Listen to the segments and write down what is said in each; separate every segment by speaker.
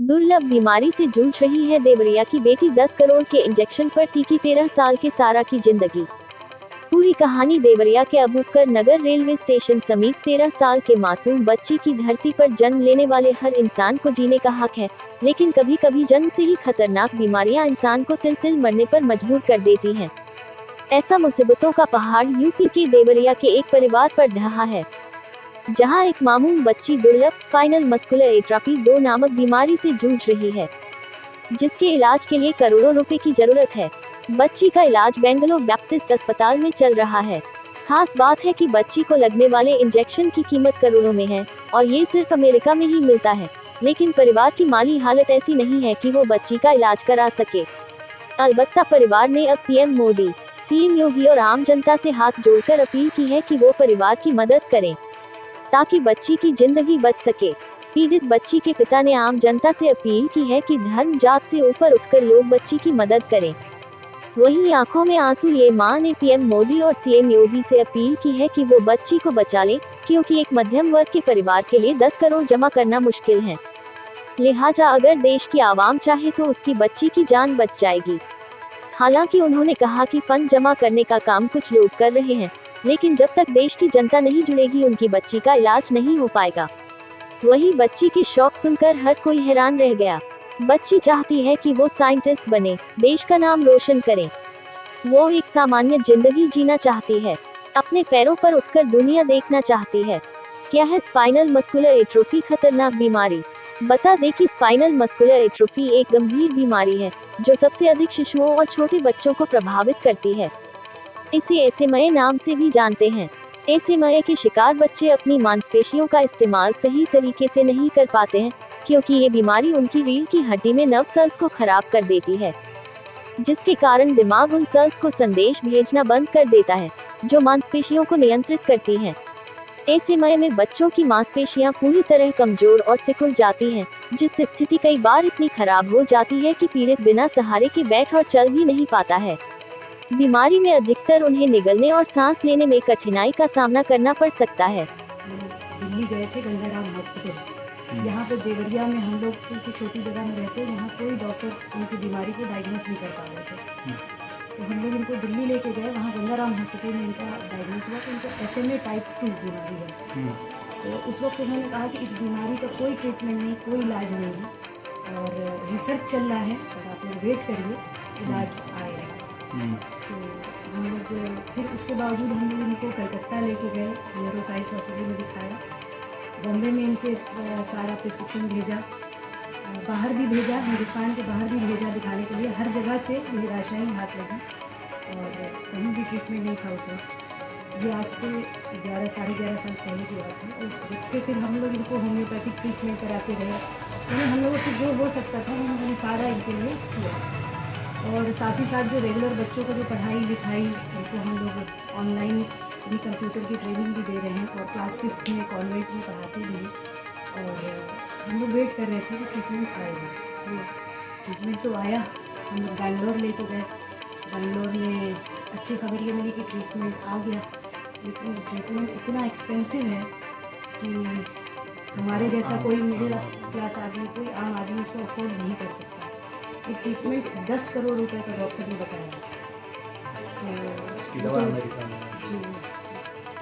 Speaker 1: दुर्लभ बीमारी से जूझ रही है देवरिया की बेटी। 10 करोड़ के इंजेक्शन पर टिकी 13 साल के सारा की जिंदगी। पूरी कहानी। देवरिया के अबूबकर नगर रेलवे स्टेशन समीप 13 साल के मासूम बच्ची की धरती पर जन्म लेने वाले हर इंसान को जीने का हक है, लेकिन कभी कभी जन्म से ही खतरनाक बीमारियां इंसान को तिल तिल मरने पर मजबूर कर देती हैं। ऐसा मुसीबतों का पहाड़ यूपी के देवरिया के एक परिवार पर ढहा है, जहां एक मामूम बच्ची दुर्लभ स्पाइनल मस्कुलर एट्रोफी 2 नामक बीमारी से जूझ रही है, जिसके इलाज के लिए करोड़ों रुपए की जरूरत है। बच्ची का इलाज बेंगलुरु बैप्टिस्ट अस्पताल में चल रहा है। खास बात है कि बच्ची को लगने वाले इंजेक्शन की कीमत करोड़ों में है और ये सिर्फ अमेरिका में ही मिलता है, लेकिन परिवार की माली हालत ऐसी नहीं है कि वो बच्ची का इलाज करा सके। अलबत्ता परिवार ने अब पीएम मोदी, सीएम योगी और आम जनता से हाथ जोड़कर अपील की है कि वो परिवार की मदद करें ताकि बच्ची की जिंदगी बच सके। पीड़ित बच्ची के पिता ने आम जनता से अपील की है कि धर्म जात से ऊपर उठकर लोग बच्ची की मदद करें। वहीं आंखों में आंसू लिए मां ने पीएम मोदी और सीएम योगी से अपील की है कि वो बच्ची को बचा ले, क्योंकि एक मध्यम वर्ग के परिवार के लिए 10 करोड़ जमा करना मुश्किल है। लिहाजा अगर देश की आवाम चाहे तो उसकी बच्ची की जान बच जाएगी। हालांकि उन्होंने कहा कि फंड जमा करने का काम कुछ लोग कर रहे हैं, लेकिन जब तक देश की जनता नहीं जुड़ेगी उनकी बच्ची का इलाज नहीं हो पाएगा। वहीं बच्ची की शौक सुनकर हर कोई हैरान रह गया। बच्ची चाहती है कि वो साइंटिस्ट बने, देश का नाम रोशन करे। वो एक सामान्य जिंदगी जीना चाहती है, अपने पैरों पर उठकर दुनिया देखना चाहती है। क्या है स्पाइनल मस्कुलर एट्रोफी खतरनाक बीमारी? बता दें कि स्पाइनल मस्कुलर एट्रोफी एक गंभीर बीमारी है जो सबसे अधिक शिशुओं और छोटे बच्चों को प्रभावित करती है। इसे एसएमए नाम से भी जानते हैं। एसएमए के शिकार बच्चे अपनी मांसपेशियों का इस्तेमाल सही तरीके से नहीं कर पाते हैं, क्योंकि ये बीमारी उनकी रीढ़ की हड्डी में नर्व सेल्स को खराब कर देती है, जिसके कारण दिमाग उन सेल्स को संदेश भेजना बंद कर देता है जो मांसपेशियों को नियंत्रित करती हैं। एसएमए में बच्चों की मांसपेशियां पूरी तरह कमजोर और सिकुड़ जाती हैं, जिससे स्थिति कई बार इतनी खराब हो जाती है कि पीड़ित बिना सहारे के बैठ और चल भी नहीं पाता है। बीमारी में अधिकतर उन्हें निगलने और सांस लेने में कठिनाई का सामना करना पड़ सकता है।
Speaker 2: दिल्ली गए थे गंगाराम हॉस्पिटल। यहाँ पे देवरिया में हम लोग की छोटी जगह में रहते हैं, यहाँ कोई डॉक्टर उनकी बीमारी को डायग्नोस नहीं कर पा रहे थे। तो हम लोग इनको दिल्ली लेके गए, वहाँ गंगाराम हॉस्पिटल में इनका डायग्नोस हुआ कि इनको SMA टाइप 2 बीमारी है। तो उस वक्त उन्होंने कहा कि इस बीमारी का कोई ट्रीटमेंट नहीं, कोई इलाज नहीं है और रिसर्च चल रहा है और आप लोग वेट करिए, इलाज आएगा। तो हम लोग फिर उसके बावजूद हम लोग इनको कलकत्ता लेके गए, न्यूरोसाइंस हॉस्पिटल में दिखाया। बॉम्बे में इनके सारा प्रिस्क्रिप्शन भेजा, बाहर भी भेजा, हिंदुस्तान के बाहर भी भेजा दिखाने के लिए। हर जगह से निराशाएं हाथ लगी और कहीं भी ट्रीटमेंट नहीं था उसे। ये आज से 11 साढ़े 11 साल पहले की बात है। और जब से फिर हम लोग इनको होम्योपैथिक ट्रीटमेंट कराते रहे, तो हम लोगों से जो हो सकता था उन्होंने सारा इनके लिए किया। और साथ ही साथ जो रेगुलर बच्चों को जो पढ़ाई लिखाई, उनको हम लोग ऑनलाइन भी कंप्यूटर की ट्रेनिंग भी दे रहे हैं और क्लास 5 में कॉन्वेंट में पढ़ाते भी हैं। और हम लोग वेट कर रहे थे कि ट्रीटमेंट आएगा। तो ट्रीटमेंट तो आया। हम लोग बैंगलोर लेके गए। बैंगलोर में अच्छी खबर ये मिली कि ट्रीटमेंट आ गया, लेकिन ट्रीटमेंट इतना एक्सपेंसिव है कि हमारे जैसा कोई मिडिल क्लास आदमी, कोई आम आदमी उसको अफोर्ड नहीं कर सकता। ये ट्रीटमेंट 10 करोड़ रुपए का डॉक्टर ने बताया। जी,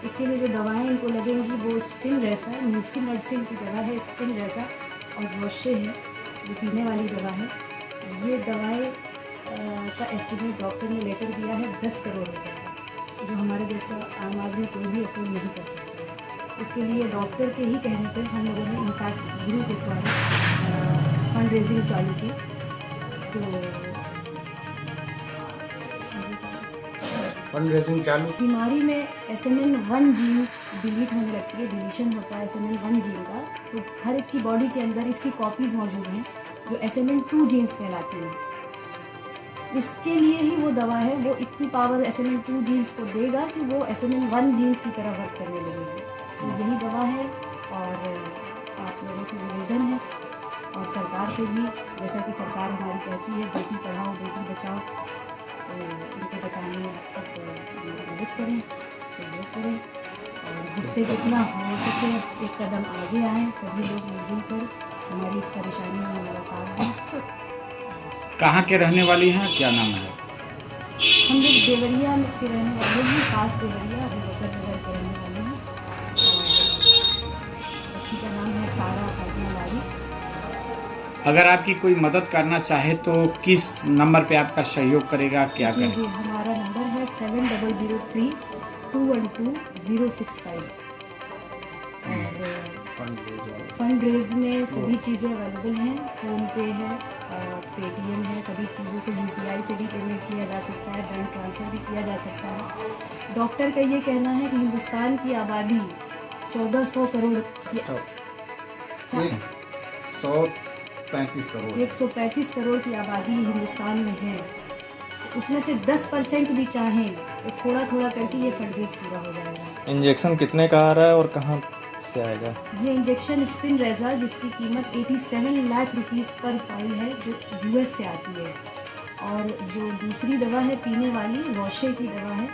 Speaker 2: इसके लिए जो दवाएं इनको लगेंगी वो स्पिन रेसा, न्यूसिमर्सिन की दवा है, स्पिन रेसा, और रोशे है जो पीने वाली दवा है। ये दवाएं का एस्टिमेट डॉक्टर ने लेटर दिया है 10 करोड़ रुपए का, जो हमारे जैसा आम आदमी कोई भी अफोर्ड नहीं कर सकता। इसके लिए डॉक्टर के ही कहने पर हम लोगों ने इम्पैक्ट ग्रुप के द्वारा फंड रेजिंग चालू की। तो
Speaker 3: फंड रेजिंग चालू।
Speaker 2: बीमारी में SMN1 जीन डिलीट होने लगती है, डिलीशन होता है SMN1 जीन का। तो हर एक की बॉडी के अंदर इसकी कॉपीज़ मौजूद हैं जो SMN2 जीन्स कहलाती हैं। उसके लिए ही वो दवा है, वो इतनी पावर SMN2 जीन्स को देगा कि वो SMN1 जीन्स की तरह वर्क करने लगेगी। तो यही दवा है और आप लोगों से निवेदन है और सरकार से भी, जैसा कि सरकार हमारी कहती है बेटी पढ़ाओ बेटी बचाओ, तो इनको बचाने में सब मदद करें, सहयोग करें और जिससे जितना हो सके एक कदम आगे आएँ। सभी लोग मिलजुल कर हमारी इस परेशानी में हमारा साथ
Speaker 3: कहाँ के रहने वाली हैं, क्या नाम है?
Speaker 2: हम लोग देवरिया के रहने वाले हैं, खास देवरिया अबूबकर नगर के रहने वाले हैं। और बच्ची का नाम है सारा फातिमा लारी।
Speaker 3: अगर आपकी कोई मदद करना चाहे तो किस नंबर पे आपका सहयोग करेगा, क्या
Speaker 2: जी
Speaker 3: करेगा?
Speaker 2: जी, हमारा नंबर है 7003-212-065। और फंड रेज में सभी चीज़ें अवेलेबल हैं। फ़ोन पे है, पेटीएम है, सभी चीज़ों से यूपीआई से भी पेमेंट किया जा सकता है, बैंक ट्रांसफ़र भी किया जा सकता है। डॉक्टर का ये कहना है कि हिंदुस्तान की आबादी 1400 करोड़ की 135 करोड़ की आबादी हिंदुस्तान में है। उसमें से 10% भी चाहें तो थोड़ा थोड़ा करके ये फंड रेज पूरा हो जाएगा।
Speaker 4: इंजेक्शन कितने का आ रहा है और कहाँ से आएगा?
Speaker 2: ये इंजेक्शन स्पिन रेजा जिसकी कीमत 87 लाख रुपीस पर फाइल है, जो यूएस से आती है। और जो दूसरी दवा है पीने वाली, रोशे की दवा है,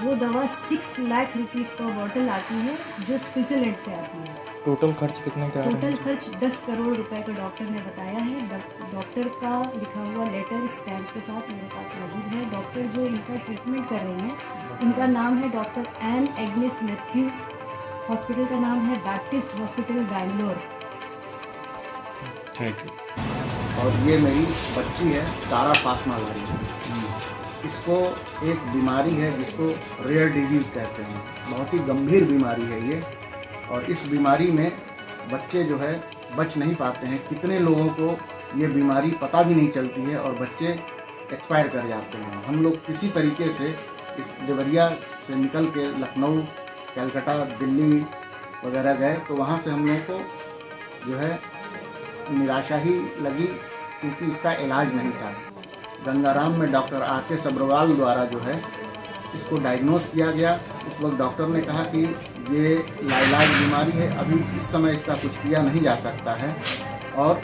Speaker 2: वो दवा 6 लाख रुपीस पर बॉटल आती है, जो स्विट्जरलैंड से आती है।
Speaker 4: टोटल खर्च कितने का आ रहा
Speaker 2: टोटल
Speaker 4: है?
Speaker 2: खर्च 10 करोड़ रुपए का डॉक्टर ने बताया है। डॉक्टर का लिखा हुआ लेटर स्टैम्प के साथ मेरे पास मौजूद है। डॉक्टर जो इनका ट्रीटमेंट कर रहे हैं, उनका नाम है doctor N Agnes Mathews. Hospital का नाम है Baptist hospital Bangalore.
Speaker 3: Thank you.
Speaker 5: और ये मेरी बच्ची है सारा फातिमा लारी। इसको एक बीमारी है जिसको रेयर डिजीज़ कहते हैं, बहुत ही गंभीर बीमारी है ये। और इस बीमारी में बच्चे जो है बच नहीं पाते हैं। कितने लोगों को ये बीमारी पता भी नहीं चलती है और बच्चे एक्सपायर कर जाते हैं। हम लोग किसी तरीके से इस देवरिया से निकल के लखनऊ, कलकत्ता, दिल्ली वगैरह गए, तो वहाँ से हम लोगों को जो है निराशा ही लगी, क्योंकि इसका इलाज नहीं था। गंगाराम में डॉक्टर आर.के. सब्रवाल द्वारा जो है इसको डायग्नोस किया गया। उस वक्त डॉक्टर ने कहा कि ये लाइलाज बीमारी है, अभी इस समय इसका कुछ किया नहीं जा सकता है, और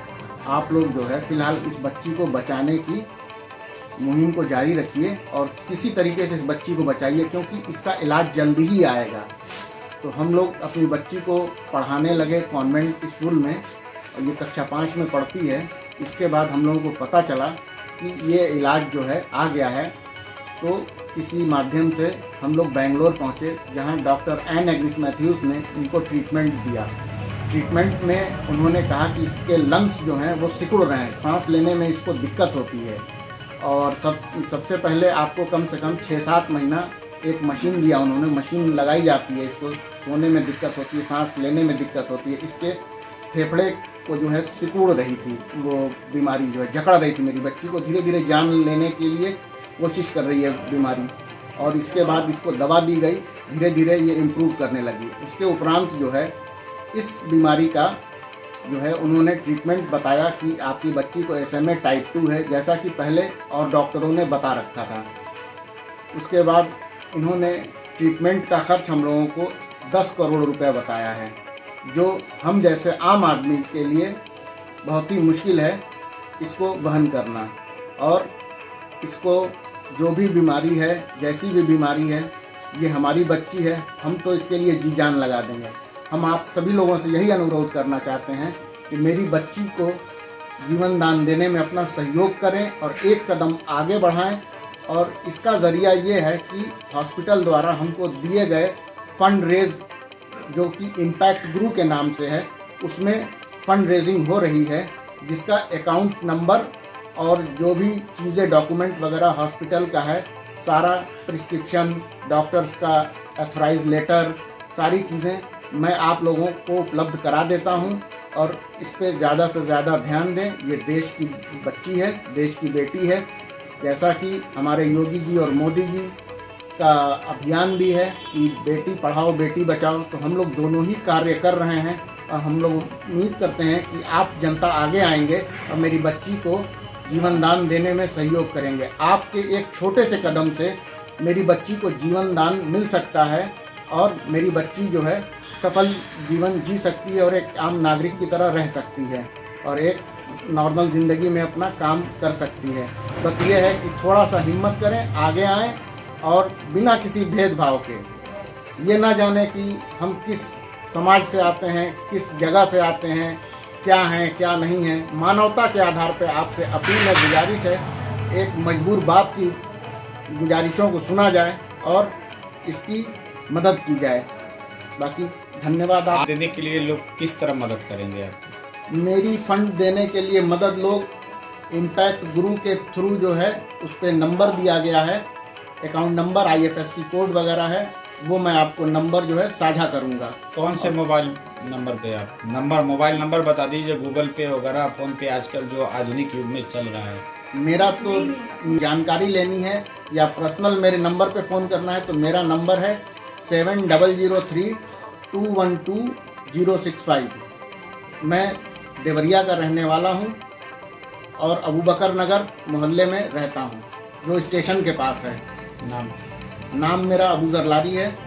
Speaker 5: आप लोग जो है फ़िलहाल इस बच्ची को बचाने की मुहिम को जारी रखिए और किसी तरीके से इस बच्ची को बचाइए, क्योंकि इसका इलाज जल्दी ही आएगा। तो हम लोग अपनी बच्ची को पढ़ाने लगे कॉन्वेंट स्कूल में, और ये कक्षा 5 में पढ़ती है। इसके बाद हम लोगों को पता चला कि ये इलाज जो है आ गया है, तो किसी माध्यम से हम लोग बेंगलोर पहुँचे, जहाँ डॉक्टर एन एग्नेस मैथ्यूज ने इनको ट्रीटमेंट दिया। ट्रीटमेंट में उन्होंने कहा कि इसके लंग्स जो हैं वो सिकुड़ रहे हैं, सांस लेने में इसको दिक्कत होती है, और सबसे पहले आपको कम से कम 6-7 महीना एक मशीन दिया उन्होंने। मशीन लगाई जाती है, इसको सोने में दिक्कत होती है, सांस लेने में दिक्कत होती है। इसके फेफड़े को जो है सिकुड़ रही थी, वो बीमारी जो है जकड़ रही थी मेरी बच्ची को। धीरे धीरे जान लेने के लिए कोशिश कर रही है बीमारी, और इसके बाद इसको दवा दी गई, धीरे धीरे ये इम्प्रूव करने लगी। उसके उपरांत जो है इस बीमारी का जो है उन्होंने ट्रीटमेंट बताया कि आपकी बच्ची को SMA टाइप 2 है, जैसा कि पहले और डॉक्टरों ने बता रखा था। उसके बाद इन्होंने ट्रीटमेंट का खर्च हम लोगों को 10 करोड़ रुपए बताया है, जो हम जैसे आम आदमी के लिए बहुत ही मुश्किल है इसको वहन करना। और इसको जो भी बीमारी है, जैसी भी बीमारी है, ये हमारी बच्ची है, हम तो इसके लिए जी जान लगा देंगे। हम आप सभी लोगों से यही अनुरोध करना चाहते हैं कि मेरी बच्ची को जीवन दान देने में अपना सहयोग करें और एक कदम आगे बढ़ाएं। और इसका ज़रिया ये है कि हॉस्पिटल द्वारा हमको दिए गए फंड रेज, जो कि इम्पैक्ट गुरु के नाम से है, उसमें फंड रेजिंग हो रही है, जिसका अकाउंट नंबर और जो भी चीज़ें डॉक्यूमेंट वगैरह हॉस्पिटल का है, सारा प्रिस्क्रिप्शन, डॉक्टर्स का ऑथराइज लेटर, सारी चीज़ें मैं आप लोगों को उपलब्ध करा देता हूं। और इस पे ज़्यादा से ज़्यादा ध्यान दें। ये देश की बच्ची है, देश की बेटी है। जैसा कि हमारे योगी जी और मोदी जी का अभियान भी है कि बेटी पढ़ाओ बेटी बचाओ, तो हम लोग दोनों ही कार्य कर रहे हैं। और हम लोग उम्मीद करते हैं कि आप जनता आगे आएंगे और मेरी बच्ची को जीवन दान देने में सहयोग करेंगे। आपके एक छोटे से कदम से मेरी बच्ची को जीवन दान मिल सकता है, और मेरी बच्ची जो है सफल जीवन जी सकती है और एक आम नागरिक की तरह रह सकती है, और एक नॉर्मल ज़िंदगी में अपना काम कर सकती है। बस ये है कि थोड़ा सा हिम्मत करें, आगे आएँ, और बिना किसी भेदभाव के, ये ना जाने कि हम किस समाज से आते हैं, किस जगह से आते हैं, क्या हैं क्या नहीं हैं, मानवता के आधार पर आपसे अपील है, गुजारिश है, एक मजबूर बाप की गुजारिशों को सुना जाए और इसकी मदद की जाए। बाकी धन्यवाद। आप
Speaker 3: देने के लिए लोग किस तरह मदद करेंगे आपकी?
Speaker 5: मेरी फंड देने के लिए मदद लोग इम्पैक्ट गुरु के थ्रू जो है उस पर नंबर दिया गया है, अकाउंट नंबर, IFSC कोड वगैरह है, वो मैं आपको नंबर जो है साझा करूंगा।
Speaker 3: कौन से मोबाइल नंबर पे आप मोबाइल नंबर बता दीजिए, गूगल पे वगैरह, फ़ोन पे आजकल जो आधुनिक युग में चल रहा है।
Speaker 5: मेरा तो जानकारी लेनी है या पर्सनल मेरे नंबर पे फ़ोन करना है तो मेरा नंबर है 7003-212-065। मैं देवरिया का रहने वाला हूँ और अबू बकर नगर मोहल्ले में रहता हूँ, जो स्टेशन के पास है।
Speaker 3: नाम
Speaker 5: नाम मेरा अबू जरलारी है।